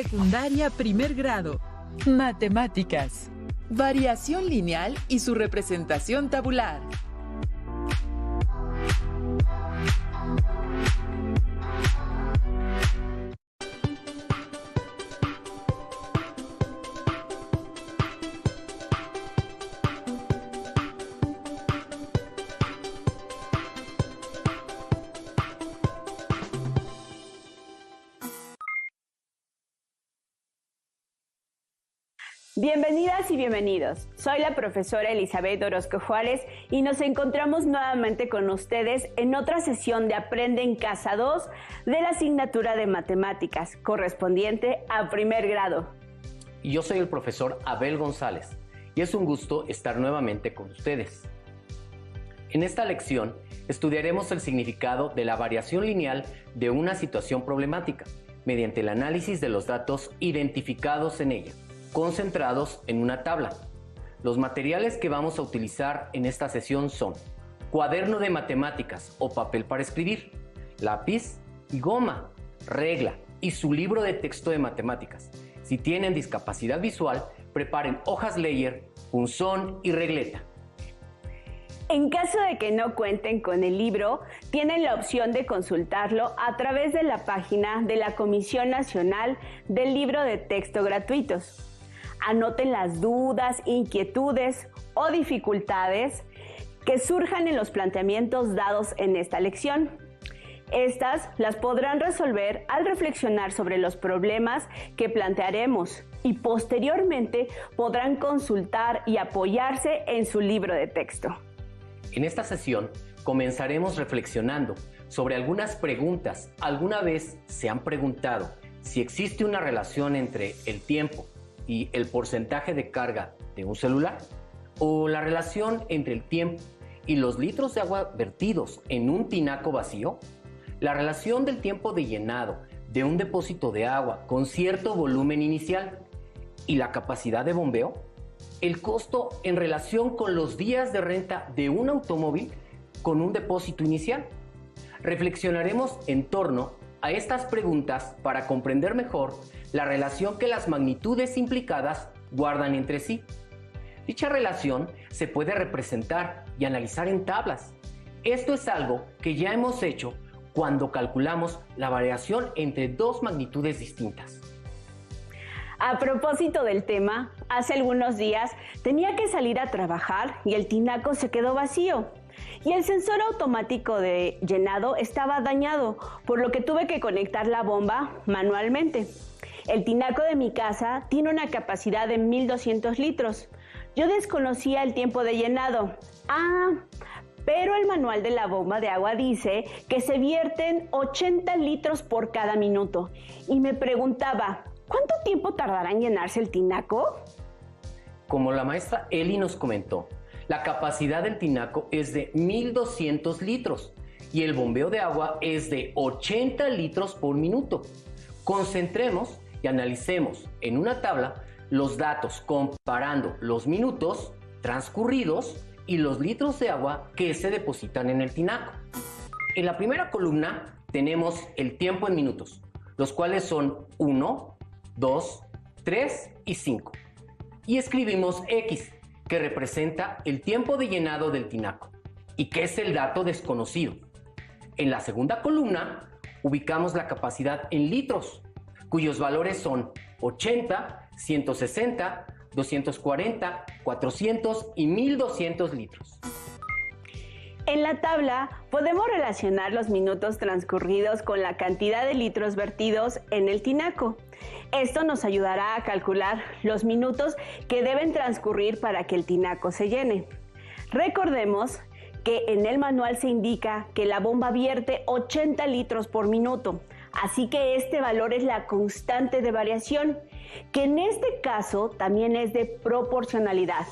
Secundaria primer grado. Matemáticas. Variación lineal y su representación tabular. Bienvenidas y bienvenidos. Soy la profesora Elizabeth Orozco Juárez y nos encontramos nuevamente con ustedes en otra sesión de Aprende en Casa 2 de la asignatura de Matemáticas, correspondiente a primer grado. Y yo soy el profesor Abel González y es un gusto estar nuevamente con ustedes. En esta lección estudiaremos el significado de la variación lineal de una situación problemática mediante el análisis de los datos identificados en ella, concentrados en una tabla. Los materiales que vamos a utilizar en esta sesión son cuaderno de matemáticas o papel para escribir, lápiz y goma, regla y su libro de texto de matemáticas. Si tienen discapacidad visual, preparen hojas Leyer, punzón y regleta. En caso de que no cuenten con el libro, tienen la opción de consultarlo a través de la página de la Comisión Nacional del Libro de Texto Gratuitos. Anoten las dudas, inquietudes o dificultades que surjan en los planteamientos dados en esta lección. Estas las podrán resolver al reflexionar sobre los problemas que plantearemos y posteriormente podrán consultar y apoyarse en su libro de texto. En esta sesión comenzaremos reflexionando sobre algunas preguntas. ¿Alguna vez se han preguntado si existe una relación entre el tiempo y el porcentaje de carga de un celular? ¿O la relación entre el tiempo y los litros de agua vertidos en un tinaco vacío? ¿La relación del tiempo de llenado de un depósito de agua con cierto volumen inicial y la capacidad de bombeo? ¿El costo en relación con los días de renta de un automóvil con un depósito inicial? Reflexionaremos en torno a estas preguntas para comprender mejor la relación que las magnitudes implicadas guardan entre sí. Dicha relación se puede representar y analizar en tablas. Esto es algo que ya hemos hecho cuando calculamos la variación entre dos magnitudes distintas. A propósito del tema, hace algunos días tenía que salir a trabajar y el tinaco se quedó vacío. Y el sensor automático de llenado estaba dañado, por lo que tuve que conectar la bomba manualmente. El tinaco de mi casa tiene una capacidad de 1200 litros. Yo desconocía el tiempo de llenado. Pero el manual de la bomba de agua dice que se vierten 80 litros por cada minuto. Y me preguntaba, ¿cuánto tiempo tardará en llenarse el tinaco? Como la maestra Eli nos comentó, la capacidad del tinaco es de 1200 litros y el bombeo de agua es de 80 litros por minuto. Concentremos y analicemos en una tabla los datos comparando los minutos transcurridos y los litros de agua que se depositan en el tinaco. En la primera columna tenemos el tiempo en minutos, los cuales son 1, 2, 3 y 5. Y escribimos X, que representa el tiempo de llenado del tinaco y que es el dato desconocido. En la segunda columna ubicamos la capacidad en litros, cuyos valores son 80, 160, 240, 400 y 1200 litros. En la tabla podemos relacionar los minutos transcurridos con la cantidad de litros vertidos en el tinaco. Esto nos ayudará a calcular los minutos que deben transcurrir para que el tinaco se llene. Recordemos que en el manual se indica que la bomba vierte 80 litros por minuto, así que este valor es la constante de variación, que en este caso también es de proporcionalidad.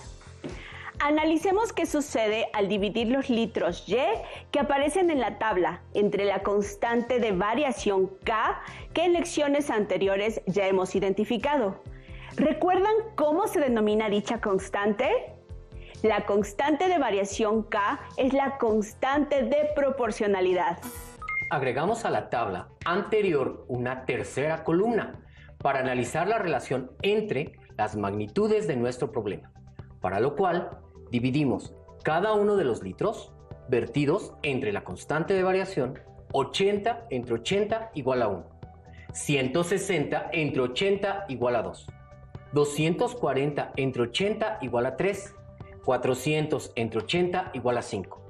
Analicemos qué sucede al dividir los litros Y que aparecen en la tabla entre la constante de variación K que en lecciones anteriores ya hemos identificado. ¿Recuerdan cómo se denomina dicha constante? La constante de variación K es la constante de proporcionalidad. Agregamos a la tabla anterior una tercera columna para analizar la relación entre las magnitudes de nuestro problema, para lo cual dividimos cada uno de los litros vertidos entre la constante de variación 80 entre 80 igual a 1, 160 entre 80 igual a 2, 240 entre 80 igual a 3, 400 entre 80 igual a 5.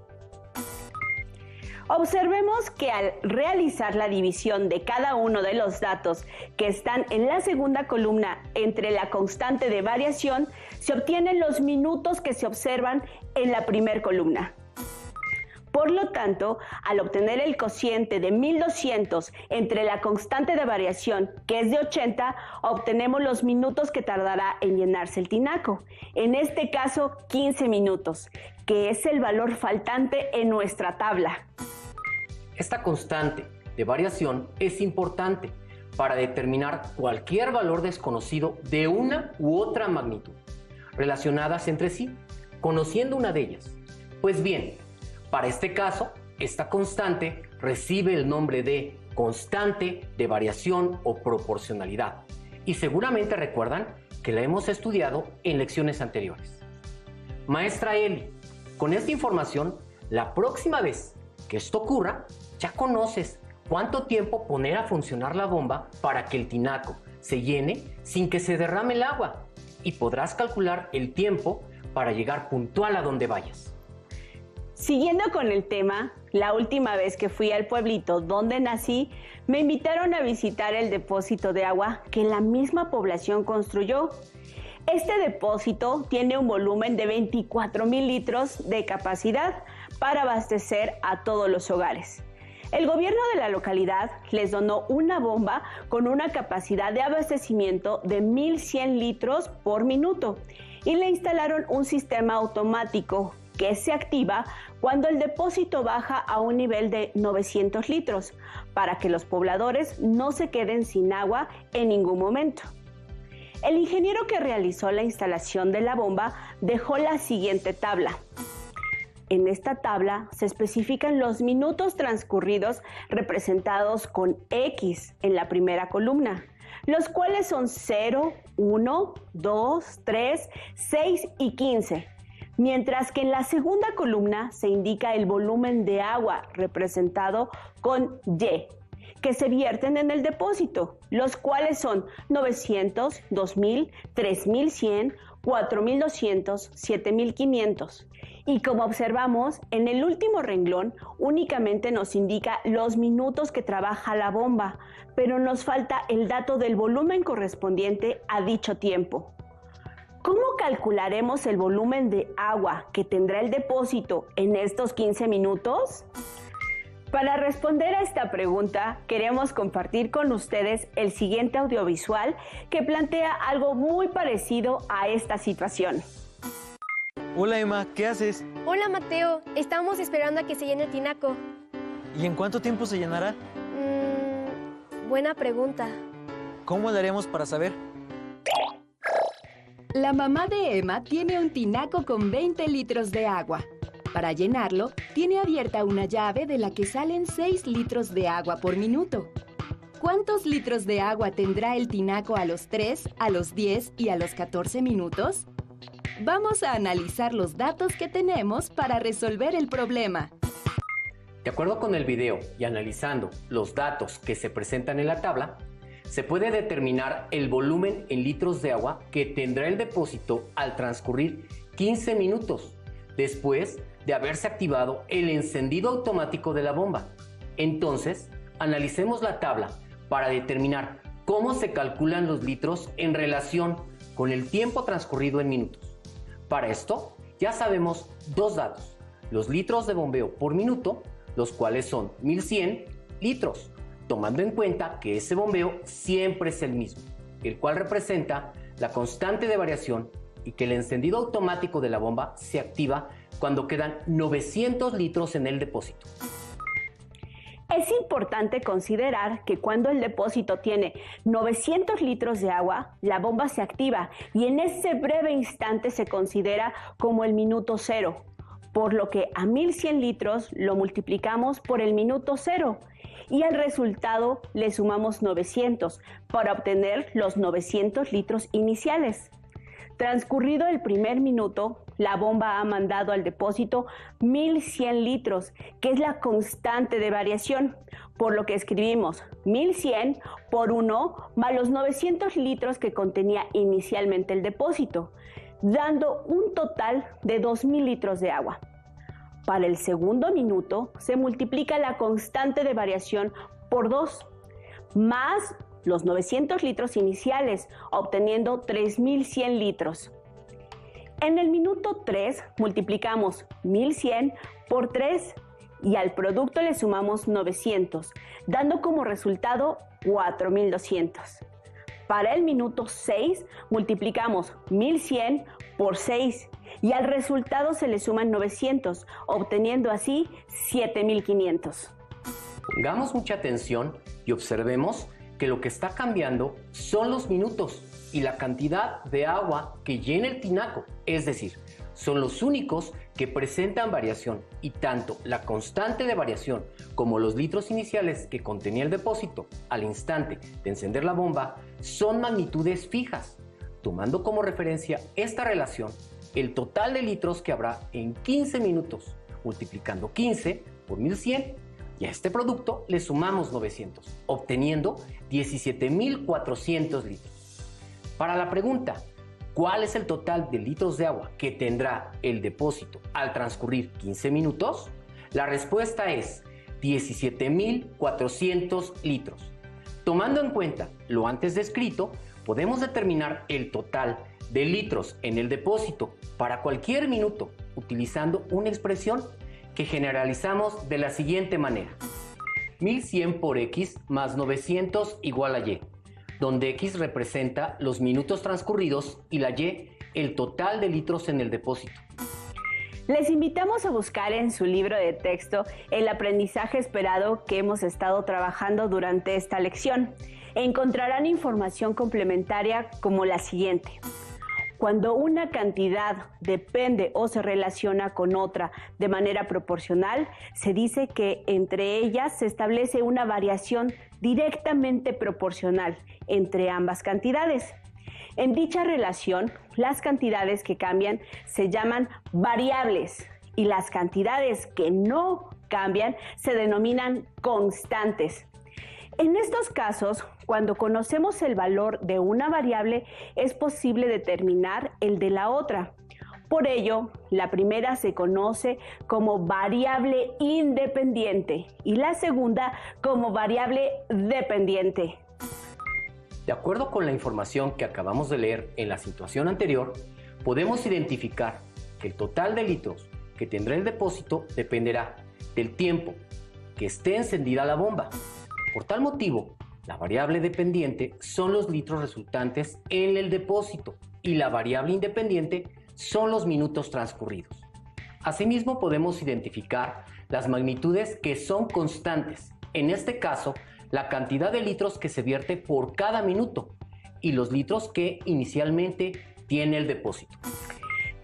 Observemos que al realizar la división de cada uno de los datos que están en la segunda columna entre la constante de variación, se obtienen los minutos que se observan en la primera columna. Por lo tanto, al obtener el cociente de 1200 entre la constante de variación, que es de 80, obtenemos los minutos que tardará en llenarse el tinaco. En este caso, 15 minutos, que es el valor faltante en nuestra tabla. Esta constante de variación es importante para determinar cualquier valor desconocido de una u otra magnitud, relacionadas entre sí, conociendo una de ellas. Pues bien, para este caso, esta constante recibe el nombre de constante de variación o proporcionalidad, y seguramente recuerdan que la hemos estudiado en lecciones anteriores. Maestra Eli, con esta información, la próxima vez que esto ocurra, ya conoces cuánto tiempo poner a funcionar la bomba para que el tinaco se llene sin que se derrame el agua, y podrás calcular el tiempo para llegar puntual a donde vayas. Siguiendo con el tema, la última vez que fui al pueblito donde nací, me invitaron a visitar el depósito de agua que la misma población construyó. Este depósito tiene un volumen de 24,000 litros de capacidad para abastecer a todos los hogares. El gobierno de la localidad les donó una bomba con una capacidad de abastecimiento de 1,100 litros por minuto y le instalaron un sistema automático que se activa cuando el depósito baja a un nivel de 900 litros para que los pobladores no se queden sin agua en ningún momento. El ingeniero que realizó la instalación de la bomba dejó la siguiente tabla. En esta tabla se especifican los minutos transcurridos representados con X en la primera columna, los cuales son 0, 1, 2, 3, 6 y 15. Mientras que en la segunda columna se indica el volumen de agua representado con Y, que se vierten en el depósito, los cuales son 900, 2000, 3100, 4200, 7500. Y como observamos, en el último renglón únicamente nos indica los minutos que trabaja la bomba, pero nos falta el dato del volumen correspondiente a dicho tiempo. ¿Cómo calcularemos el volumen de agua que tendrá el depósito en estos 15 minutos? Para responder a esta pregunta, queremos compartir con ustedes el siguiente audiovisual que plantea algo muy parecido a esta situación. Hola Emma, ¿qué haces? Hola Mateo, estamos esperando a que se llene el tinaco. ¿Y en cuánto tiempo se llenará? Buena pregunta. ¿Cómo le haremos para saber? La mamá de Emma tiene un tinaco con 20 litros de agua. Para llenarlo, tiene abierta una llave de la que salen 6 litros de agua por minuto. ¿Cuántos litros de agua tendrá el tinaco a los 3, a los 10 y a los 14 minutos? Vamos a analizar los datos que tenemos para resolver el problema. De acuerdo con el video y analizando los datos que se presentan en la tabla, se puede determinar el volumen en litros de agua que tendrá el depósito al transcurrir 15 minutos después de haberse activado el encendido automático de la bomba. Entonces, analicemos la tabla para determinar cómo se calculan los litros en relación con el tiempo transcurrido en minutos. Para esto, ya sabemos dos datos: los litros de bombeo por minuto, los cuales son 1100 litros, tomando en cuenta que ese bombeo siempre es el mismo, el cual representa la constante de variación, y que el encendido automático de la bomba se activa cuando quedan 900 litros en el depósito. Es importante considerar que cuando el depósito tiene 900 litros de agua, la bomba se activa y en ese breve instante se considera como el minuto cero, por lo que a 1100 litros lo multiplicamos por el minuto cero y al resultado le sumamos 900 para obtener los 900 litros iniciales. Transcurrido el primer minuto, la bomba ha mandado al depósito 1100 litros, que es la constante de variación, por lo que escribimos 1100 por 1 más los 900 litros que contenía inicialmente el depósito, dando un total de 2000 litros de agua. Para el segundo minuto se multiplica la constante de variación por 2, más los 900 litros iniciales, obteniendo 3100 litros. En el minuto 3 multiplicamos 1100 por 3 y al producto le sumamos 900, dando como resultado 4200. Para el minuto 6 multiplicamos 1100 por 6 y al resultado se le suman 900, obteniendo así 7500. Pongamos mucha atención y observemos que lo que está cambiando son los minutos y la cantidad de agua que llena el tinaco, es decir, son los únicos que presentan variación y tanto la constante de variación como los litros iniciales que contenía el depósito al instante de encender la bomba son magnitudes fijas. Tomando como referencia esta relación, el total de litros que habrá en 15 minutos, multiplicando 15 por 1100, y a este producto le sumamos 900, obteniendo 17,400 litros. Para la pregunta, ¿cuál es el total de litros de agua que tendrá el depósito al transcurrir 15 minutos? La respuesta es 17,400 litros. Tomando en cuenta lo antes descrito, podemos determinar el total de litros en el depósito para cualquier minuto utilizando una expresión que generalizamos de la siguiente manera: 1100 por X más 900 igual a Y, donde X representa los minutos transcurridos y la Y el total de litros en el depósito. Les invitamos a buscar en su libro de texto el aprendizaje esperado que hemos estado trabajando durante esta lección. Encontrarán información complementaria como la siguiente. Cuando una cantidad depende o se relaciona con otra de manera proporcional, se dice que entre ellas se establece una variación directamente proporcional entre ambas cantidades. En dicha relación, las cantidades que cambian se llaman variables y las cantidades que no cambian se denominan constantes. En estos casos, cuando conocemos el valor de una variable, es posible determinar el de la otra. Por ello, la primera se conoce como variable independiente y la segunda como variable dependiente. De acuerdo con la información que acabamos de leer en la situación anterior, podemos identificar que el total de litros que tendrá el depósito dependerá del tiempo que esté encendida la bomba. Por tal motivo, la variable dependiente son los litros resultantes en el depósito y la variable independiente son los minutos transcurridos. Asimismo, podemos identificar las magnitudes que son constantes, en este caso, la cantidad de litros que se vierte por cada minuto y los litros que inicialmente tiene el depósito.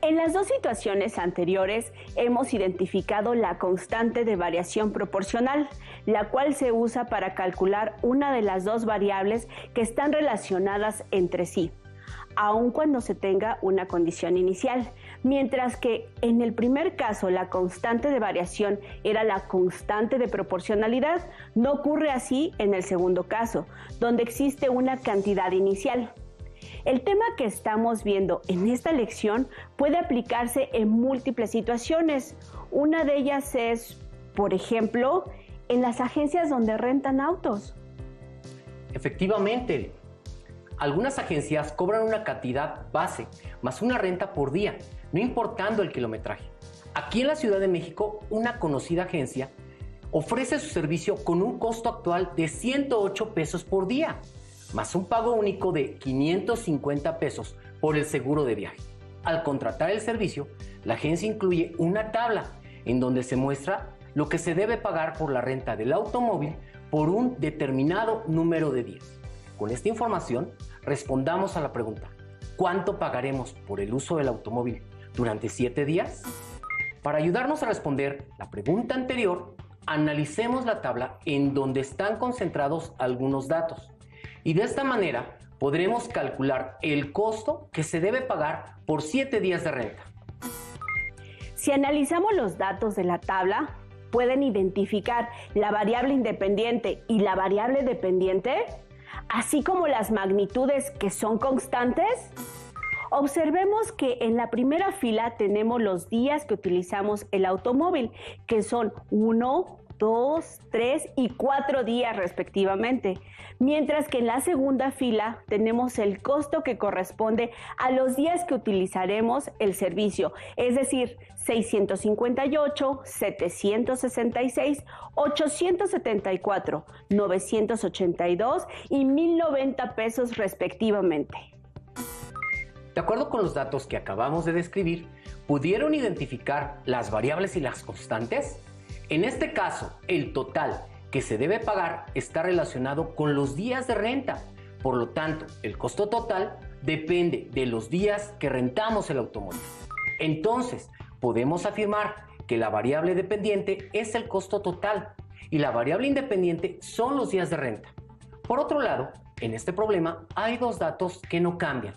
En las dos situaciones anteriores hemos identificado la constante de variación proporcional, la cual se usa para calcular una de las dos variables que están relacionadas entre sí, aun cuando se tenga una condición inicial, mientras que en el primer caso la constante de variación era la constante de proporcionalidad. No ocurre así en el segundo caso, donde existe una cantidad inicial. El tema que estamos viendo en esta lección puede aplicarse en múltiples situaciones. Una de ellas es, por ejemplo, en las agencias donde rentan autos. Efectivamente, algunas agencias cobran una cantidad base más una renta por día, no importando el kilometraje. Aquí en la Ciudad de México, una conocida agencia ofrece su servicio con un costo actual de 108 pesos por día, más un pago único de 550 pesos por el seguro de viaje. Al contratar el servicio, la agencia incluye una tabla en donde se muestra lo que se debe pagar por la renta del automóvil por un determinado número de días. Con esta información, respondamos a la pregunta: ¿cuánto pagaremos por el uso del automóvil durante 7 días? Para ayudarnos a responder la pregunta anterior, analicemos la tabla en donde están concentrados algunos datos y de esta manera podremos calcular el costo que se debe pagar por 7 días de renta. Si analizamos los datos de la tabla, ¿pueden identificar la variable independiente y la variable dependiente? Así como las magnitudes que son constantes. Observemos que en la primera fila tenemos los días que utilizamos el automóvil, que son 1, 2, 3 y 4 días respectivamente, mientras que en la segunda fila tenemos el costo que corresponde a los días que utilizaremos el servicio, es decir, 658, 766, 874, 982 y 1,090 pesos respectivamente. De acuerdo con los datos que acabamos de describir, ¿pudieron identificar las variables y las constantes? En este caso, el total que se debe pagar está relacionado con los días de renta. Por lo tanto, el costo total depende de los días que rentamos el automóvil. Entonces, podemos afirmar que la variable dependiente es el costo total y la variable independiente son los días de renta. Por otro lado, en este problema hay dos datos que no cambian.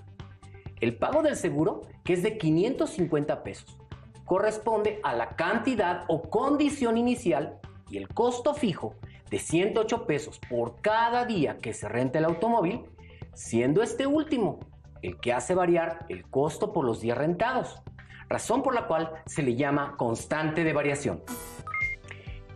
El pago del seguro, que es de 550 pesos, corresponde a la cantidad o condición inicial y el costo fijo de 108 pesos por cada día que se renta el automóvil, siendo este último el que hace variar el costo por los días rentados, razón por la cual se le llama constante de variación.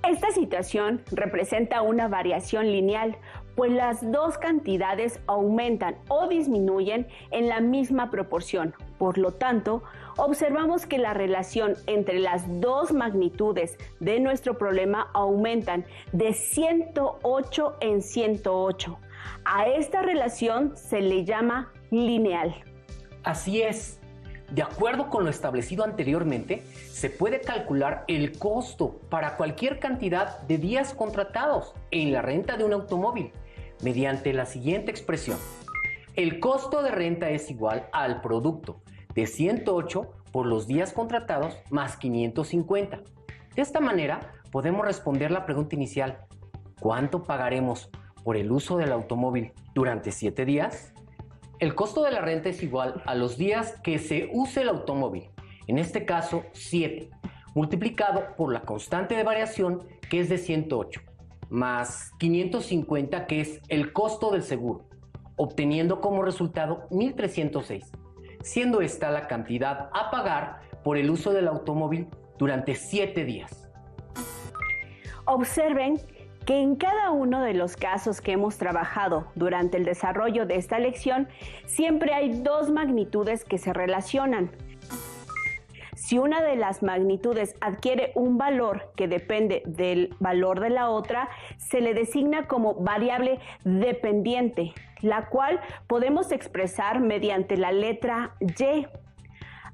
Esta situación representa una variación lineal, pues las dos cantidades aumentan o disminuyen en la misma proporción. Por lo tanto, observamos que la relación entre las dos magnitudes de nuestro problema aumentan de 108 en 108. A esta relación se le llama lineal. Así es. De acuerdo con lo establecido anteriormente, se puede calcular el costo para cualquier cantidad de días contratados en la renta de un automóvil mediante la siguiente expresión. El costo de renta es igual al producto de 108 por los días contratados más 550. De esta manera, podemos responder la pregunta inicial: ¿cuánto pagaremos por el uso del automóvil durante 7 días? El costo de la renta es igual a los días que se use el automóvil, en este caso 7, multiplicado por la constante de variación que es de 108, más 550 que es el costo del seguro, obteniendo como resultado 1,306, siendo esta la cantidad a pagar por el uso del automóvil durante 7 días. Observen que en cada uno de los casos que hemos trabajado durante el desarrollo de esta lección, siempre hay dos magnitudes que se relacionan. Si una de las magnitudes adquiere un valor que depende del valor de la otra, se le designa como variable dependiente, la cual podemos expresar mediante la letra Y.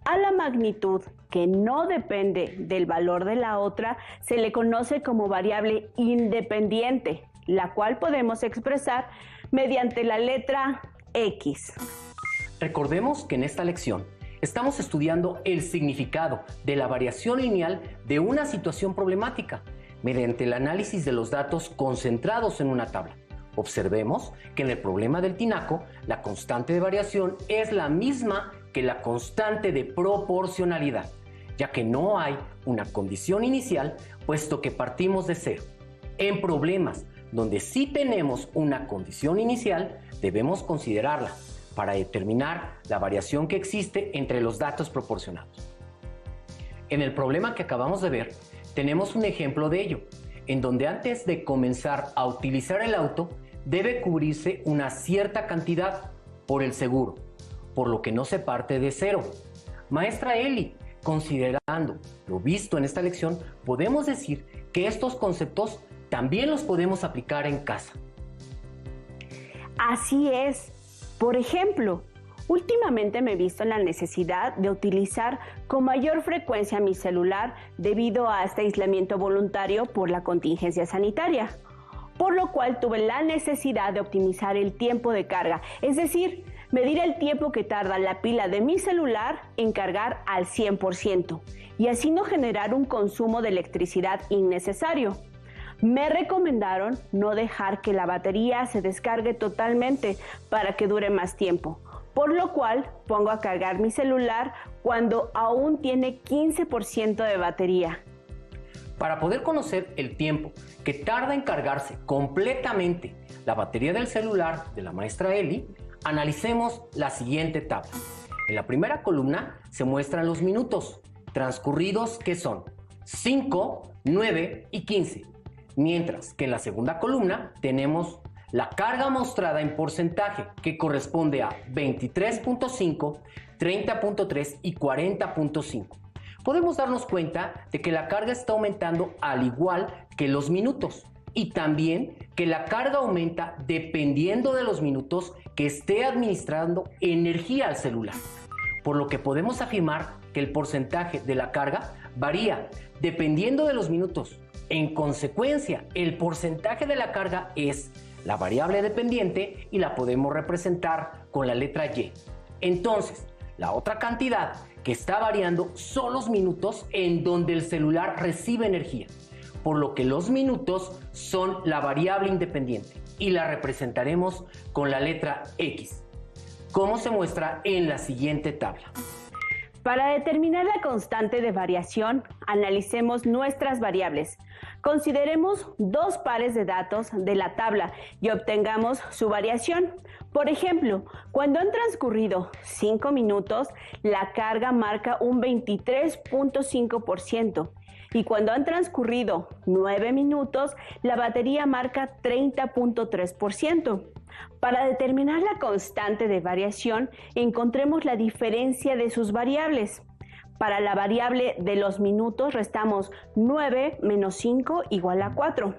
A la magnitud que no depende del valor de la otra se le conoce como variable independiente, la cual podemos expresar mediante la letra X. Recordemos que en esta lección estamos estudiando el significado de la variación lineal de una situación problemática mediante el análisis de los datos concentrados en una tabla. Observemos que en el problema del tinaco, la constante de variación es la misma que la constante de proporcionalidad, ya que no hay una condición inicial, puesto que partimos de cero. En problemas donde sí tenemos una condición inicial, debemos considerarla para determinar la variación que existe entre los datos proporcionados. En el problema que acabamos de ver, tenemos un ejemplo de ello, en donde antes de comenzar a utilizar el auto, debe cubrirse una cierta cantidad por el seguro, por lo que no se parte de cero. Maestra Eli, considerando lo visto en esta lección, podemos decir que estos conceptos también los podemos aplicar en casa. Así es. Por ejemplo, últimamente me he visto en la necesidad de utilizar con mayor frecuencia mi celular debido a este aislamiento voluntario por la contingencia sanitaria, por lo cual tuve la necesidad de optimizar el tiempo de carga, es decir, medir el tiempo que tarda la pila de mi celular en cargar al 100% y así no generar un consumo de electricidad innecesario. Me recomendaron no dejar que la batería se descargue totalmente para que dure más tiempo, por lo cual pongo a cargar mi celular cuando aún tiene 15% de batería. Para poder conocer el tiempo que tarda en cargarse completamente la batería del celular de la maestra Eli, analicemos la siguiente tabla. En la primera columna se muestran los minutos transcurridos, que son 5, 9 y 15, mientras que en la segunda columna tenemos la carga mostrada en porcentaje, que corresponde a 23.5, 30.3 y 40.5. Podemos darnos cuenta de que la carga está aumentando al igual que los minutos, y también que la carga aumenta dependiendo de los minutos que esté administrando energía al celular, por lo que podemos afirmar que el porcentaje de la carga varía dependiendo de los minutos. En consecuencia, el porcentaje de la carga es la variable dependiente y la podemos representar con la letra Y. Entonces, la otra cantidad que está variando son los minutos en donde el celular recibe energía, por lo que los minutos son la variable independiente y la representaremos con la letra X, como se muestra en la siguiente tabla. Para determinar la constante de variación, analicemos nuestras variables. Consideremos dos pares de datos de la tabla y obtengamos su variación. Por ejemplo, cuando han transcurrido 5 minutos, la carga marca un 23.5%. Y cuando han transcurrido 9 minutos, la batería marca 30.3%. Para determinar la constante de variación, encontremos la diferencia de sus variables. Para la variable de los minutos restamos 9 menos 5 igual a 4.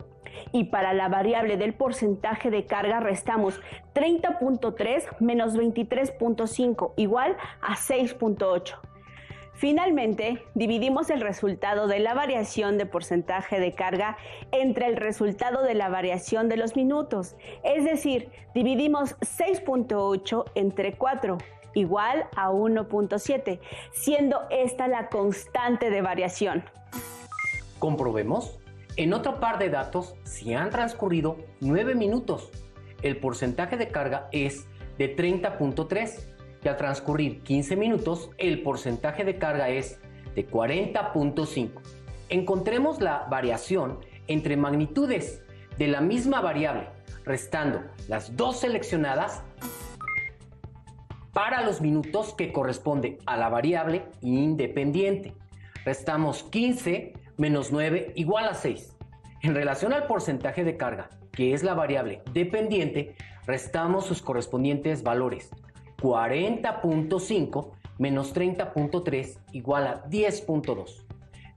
Y para la variable del porcentaje de carga restamos 30.3 menos 23.5 igual a 6.8. Finalmente, dividimos el resultado de la variación de porcentaje de carga entre el resultado de la variación de los minutos, es decir, dividimos 6.8 entre 4, igual a 1.7, siendo esta la constante de variación. Comprobemos. En otro par de datos, si han transcurrido 9 minutos, el porcentaje de carga es de 30.3. Y al transcurrir 15 minutos, el porcentaje de carga es de 40.5. Encontremos la variación entre magnitudes de la misma variable, restando las dos seleccionadas para los minutos que corresponde a la variable independiente. Restamos 15 menos 9 igual a 6. En relación al porcentaje de carga, que es la variable dependiente, restamos sus correspondientes valores. 40.5 menos 30.3 igual a 10.2.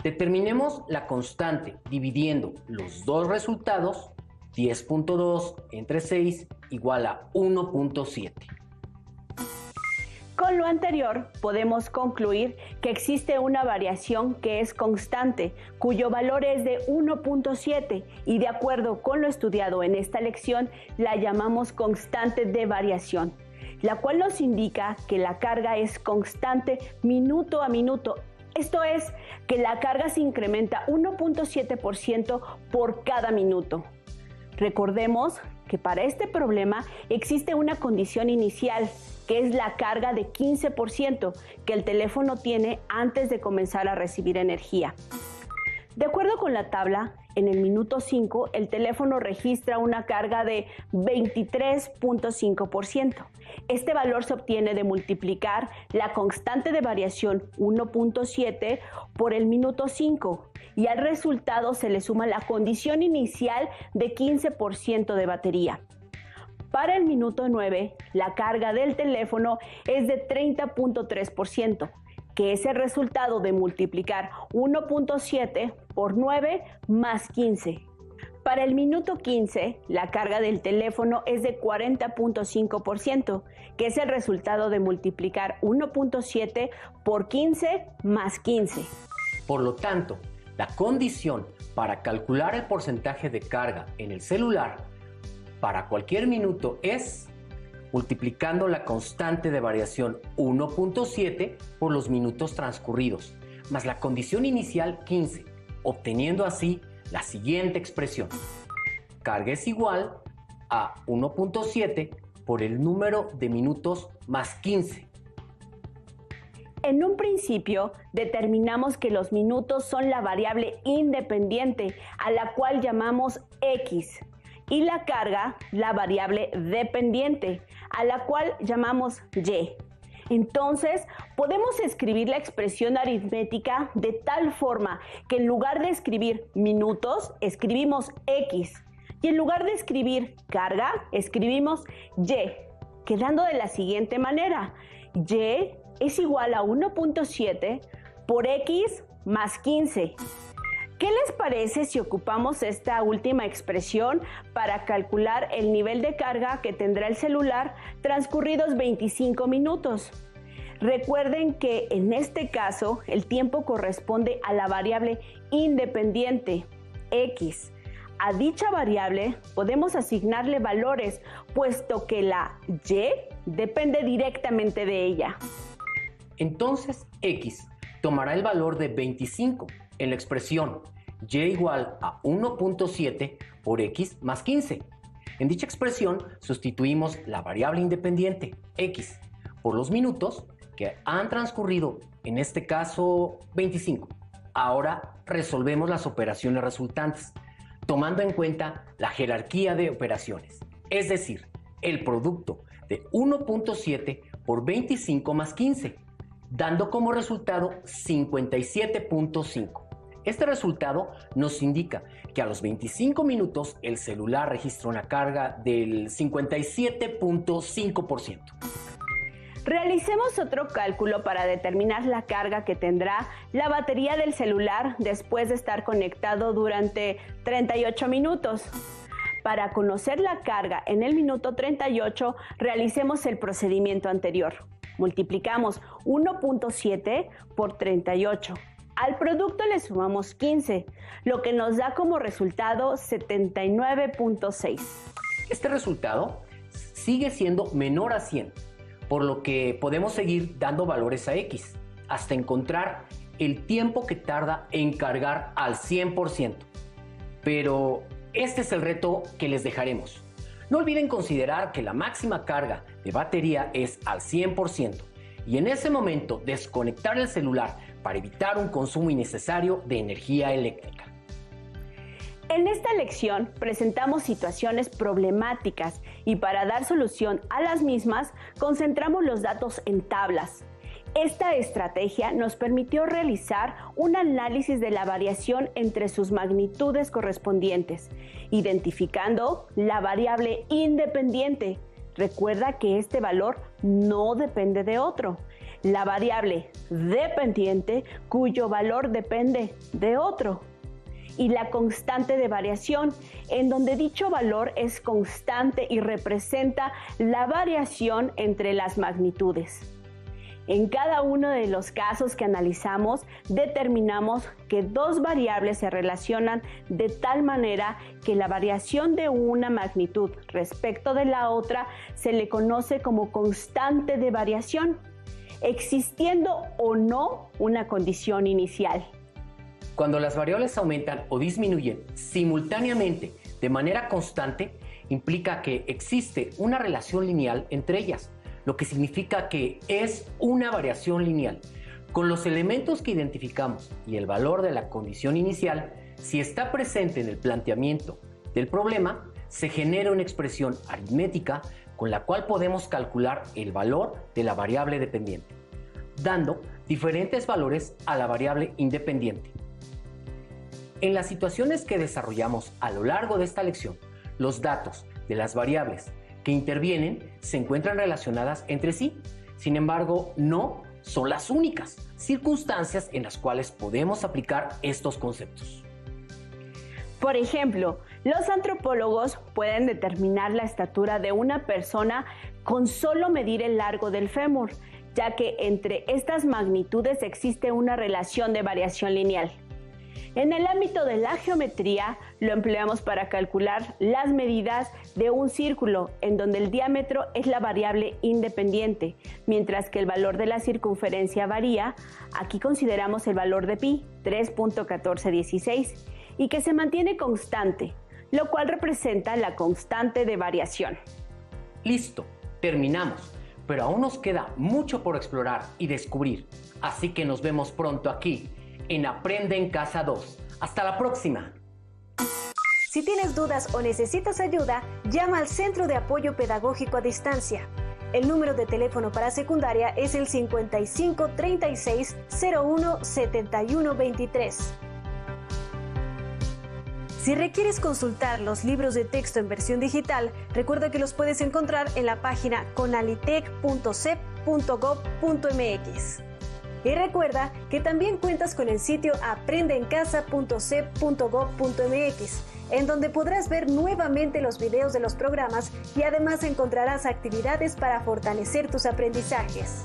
Determinemos la constante dividiendo los dos resultados. 10.2 entre 6 igual a 1.7. Con lo anterior, podemos concluir que existe una variación que es constante, cuyo valor es de 1.7 y de acuerdo con lo estudiado en esta lección, la llamamos constante de variación, la cual nos indica que la carga es constante minuto a minuto. Esto es, que la carga se incrementa 1.7% por cada minuto. Recordemos que para este problema existe una condición inicial, que es la carga de 15% que el teléfono tiene antes de comenzar a recibir energía. De acuerdo con la tabla, en el minuto 5 el teléfono registra una carga de 23.5%. Este valor se obtiene de multiplicar la constante de variación 1.7 por el minuto 5 y al resultado se le suma la condición inicial de 15% de batería. Para el minuto 9, la carga del teléfono es de 30.3%, que es el resultado de multiplicar 1.7 por 9 más 15. Para el minuto 15, la carga del teléfono es de 40.5%, que es el resultado de multiplicar 1.7 por 15 más 15. Por lo tanto, la condición para calcular el porcentaje de carga en el celular para cualquier minuto es multiplicando la constante de variación 1.7 por los minutos transcurridos, más la condición inicial 15, obteniendo así la siguiente expresión. Carga es igual a 1.7 por el número de minutos más 15. En un principio, determinamos que los minutos son la variable independiente, a la cual llamamos X, y la carga, la variable dependiente, a la cual llamamos Y. Entonces, podemos escribir la expresión aritmética de tal forma que en lugar de escribir minutos, escribimos X, y en lugar de escribir carga, escribimos Y, quedando de la siguiente manera. Y es igual a 1.7 por X más 15. ¿Qué les parece si ocupamos esta última expresión para calcular el nivel de carga que tendrá el celular transcurridos 25 minutos? Recuerden que en este caso el tiempo corresponde a la variable independiente, X. A dicha variable podemos asignarle valores, puesto que la Y depende directamente de ella. Entonces, X tomará el valor de 25 en la expresión Y igual a 1.7 por X más 15. En dicha expresión sustituimos la variable independiente, X, por los minutos que han transcurrido, en este caso 25. Ahora resolvemos las operaciones resultantes, tomando en cuenta la jerarquía de operaciones, es decir, el producto de 1.7 por 25 más 15, dando como resultado 57.5. Este resultado nos indica que a los 25 minutos el celular registra una carga del 57.5%. Realicemos otro cálculo para determinar la carga que tendrá la batería del celular después de estar conectado durante 38 minutos. Para conocer la carga en el minuto 38, realicemos el procedimiento anterior. Multiplicamos 1.7 por 38. Al producto le sumamos 15, lo que nos da como resultado 79.6. Este resultado sigue siendo menor a 100, por lo que podemos seguir dando valores a X hasta encontrar el tiempo que tarda en cargar al 100%. Pero este es el reto que les dejaremos. No olviden considerar que la máxima carga de batería es al 100% y en ese momento desconectar el celular para evitar un consumo innecesario de energía eléctrica. En esta lección presentamos situaciones problemáticas y para dar solución a las mismas concentramos los datos en tablas. Esta estrategia nos permitió realizar un análisis de la variación entre sus magnitudes correspondientes, identificando la variable independiente. Recuerda que este valor no depende de otro. La variable dependiente, cuyo valor depende de otro. Y la constante de variación, en donde dicho valor es constante y representa la variación entre las magnitudes. En cada uno de los casos que analizamos, determinamos que dos variables se relacionan de tal manera que la variación de una magnitud respecto de la otra se le conoce como constante de variación, existiendo o no una condición inicial. Cuando las variables aumentan o disminuyen simultáneamente de manera constante, implica que existe una relación lineal entre ellas, lo que significa que es una variación lineal. Con los elementos que identificamos y el valor de la condición inicial, si está presente en el planteamiento del problema, se genera una expresión aritmética con la cual podemos calcular el valor de la variable dependiente, dando diferentes valores a la variable independiente. En las situaciones que desarrollamos a lo largo de esta lección, los datos de las variables que intervienen se encuentran relacionadas entre sí. Sin embargo, no son las únicas circunstancias en las cuales podemos aplicar estos conceptos. Por ejemplo, los antropólogos pueden determinar la estatura de una persona con solo medir el largo del fémur, ya que entre estas magnitudes existe una relación de variación lineal. En el ámbito de la geometría, lo empleamos para calcular las medidas de un círculo, en donde el diámetro es la variable independiente, mientras que el valor de la circunferencia varía. Aquí consideramos el valor de pi, 3.1416, y que se mantiene constante, lo cual representa la constante de variación. Listo, terminamos, pero aún nos queda mucho por explorar y descubrir, así que nos vemos pronto aquí, en Aprende en Casa 2. ¡Hasta la próxima! Si tienes dudas o necesitas ayuda, llama al Centro de Apoyo Pedagógico a Distancia. El número de teléfono para secundaria es el 55 36 01 71 23. Si requieres consultar los libros de texto en versión digital, recuerda que los puedes encontrar en la página conalitec.cep.gov.mx. Y recuerda que también cuentas con el sitio aprendeencasa.cep.gov.mx, en donde podrás ver nuevamente los videos de los programas y además encontrarás actividades para fortalecer tus aprendizajes.